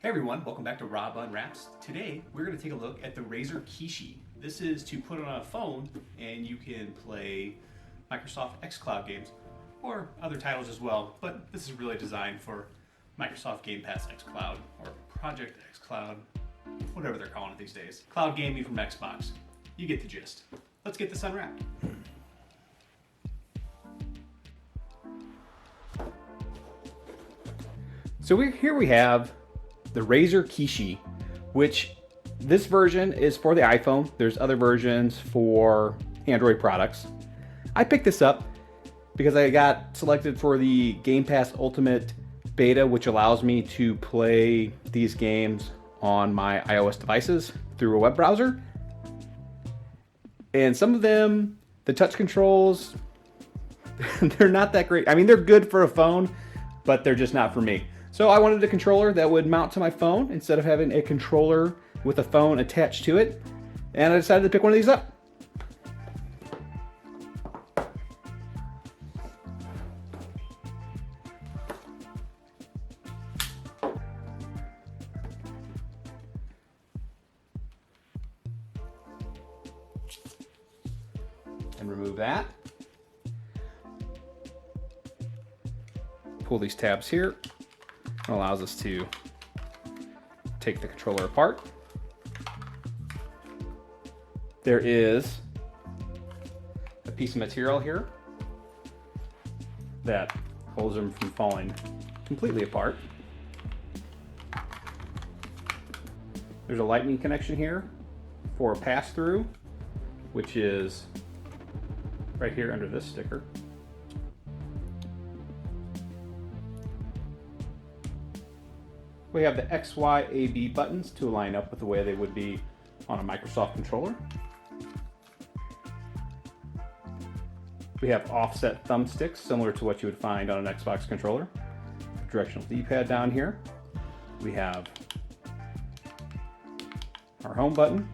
Hey everyone, welcome back to Rob Unwraps. Today we're going to take a look at the Razer Kishi. This is to put on a phone and you can play Microsoft XCloud games or other titles as well, but this is really designed for Microsoft Game Pass XCloud or Project XCloud, whatever they're calling it these days. Cloud gaming from Xbox. You get the gist. Let's get this unwrapped. So here we have the Razer Kishi, which this version is for the iPhone. There's other versions for Android products. I picked this up because I got selected for the Game Pass Ultimate Beta, which allows me to play these games on my iOS devices through a web browser. And some of them, the touch controls, they're not that great. I mean, they're good for a phone, but they're just not for me. So I wanted a controller that would mount to my phone instead of having a controller with a phone attached to it. And I decided to pick one of these up. And remove that. Pull these tabs here. It allows us to take the controller apart. There is a piece of material here that holds them from falling completely apart. There's a lightning connection here for a pass-through, which is right here under this sticker. We have the X, Y, A, B buttons to line up with the way they would be on a Microsoft controller. We have offset thumbsticks, similar to what you would find on an Xbox controller. Directional D-pad down here. We have our home button,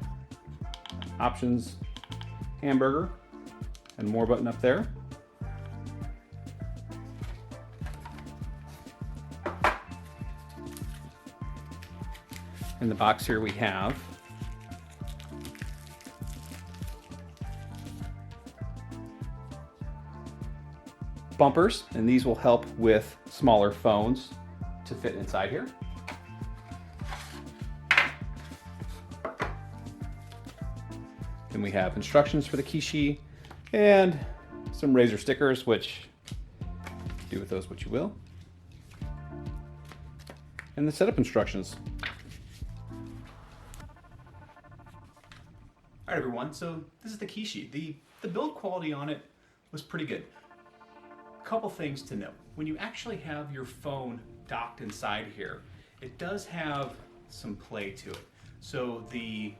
options, hamburger, and more button up there. In the box here we have bumpers, and these will help with smaller phones to fit inside here. Then we have instructions for the Kishi and some Razer stickers, which do with those what you will. And the setup instructions. All right, everyone, so this is the Kishi. The build quality on it was pretty good. A couple things to note. When you actually have your phone docked inside here, it does have some play to it. So the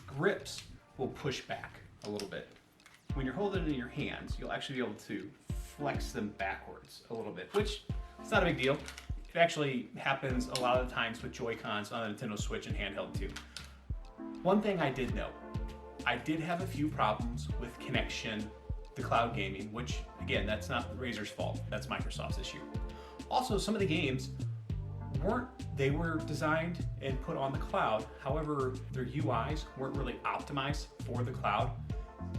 grips will push back a little bit. When you're holding it in your hands, you'll actually be able to flex them backwards a little bit, which is not a big deal. It actually happens a lot of the times with Joy-Cons on the Nintendo Switch and handheld too. One thing I did note, I did have a few problems with connection to cloud gaming, which again, that's not Razer's fault, that's Microsoft's issue. Also, some of the games they were designed and put on the cloud, however, their UIs weren't really optimized for the cloud.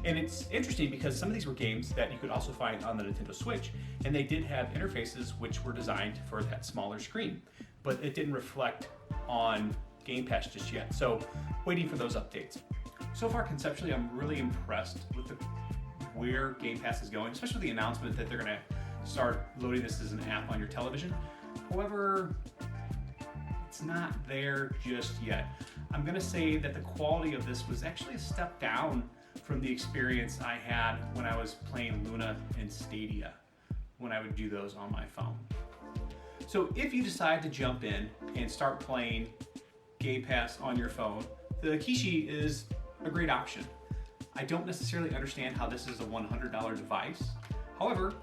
And it's interesting because some of these were games that you could also find on the Nintendo Switch, and they did have interfaces which were designed for that smaller screen, but it didn't reflect on Game Pass just yet, so waiting for those updates. So far, conceptually, I'm really impressed with where Game Pass is going, especially with the announcement that they're going to start loading this as an app on your television. However, it's not there just yet. I'm going to say that the quality of this was actually a step down from the experience I had when I was playing Luna and Stadia, when I would do those on my phone. So if you decide to jump in and start playing Game Pass on your phone, the Kishi is a great option. I don't necessarily understand how this is a $100 device. However,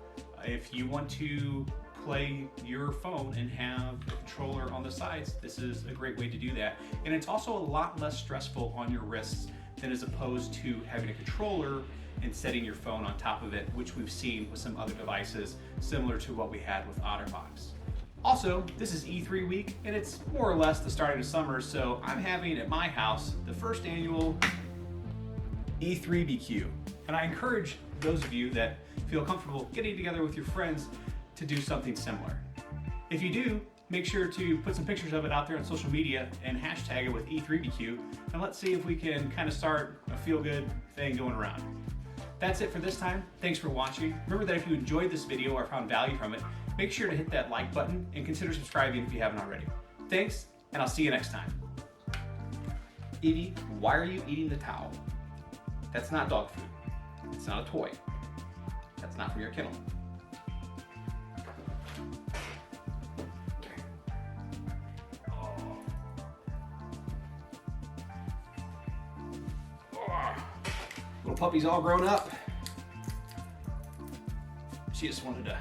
if you want to play your phone and have a controller on the sides, this is a great way to do that. And it's also a lot less stressful on your wrists than as opposed to having a controller and setting your phone on top of it, which we've seen with some other devices similar to what we had with OtterBox. Also, this is E3 week, and it's more or less the start of summer, so I'm having at my house the first annual E3 BQ. And I encourage those of you that feel comfortable getting together with your friends to do something similar. If you do, make sure to put some pictures of it out there on social media and hashtag it with E3BQ, and let's see if we can kind of start a feel-good thing going around. That's it for this time. Thanks for watching. Remember that if you enjoyed this video or found value from it, make sure to hit that like button and consider subscribing if you haven't already. Thanks, and I'll see you next time. Evie, why are you eating the towel? That's not dog food. It's not a toy. That's not from your kennel. Little puppy's all grown up. She just wanted to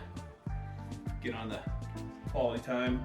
get on the quality time.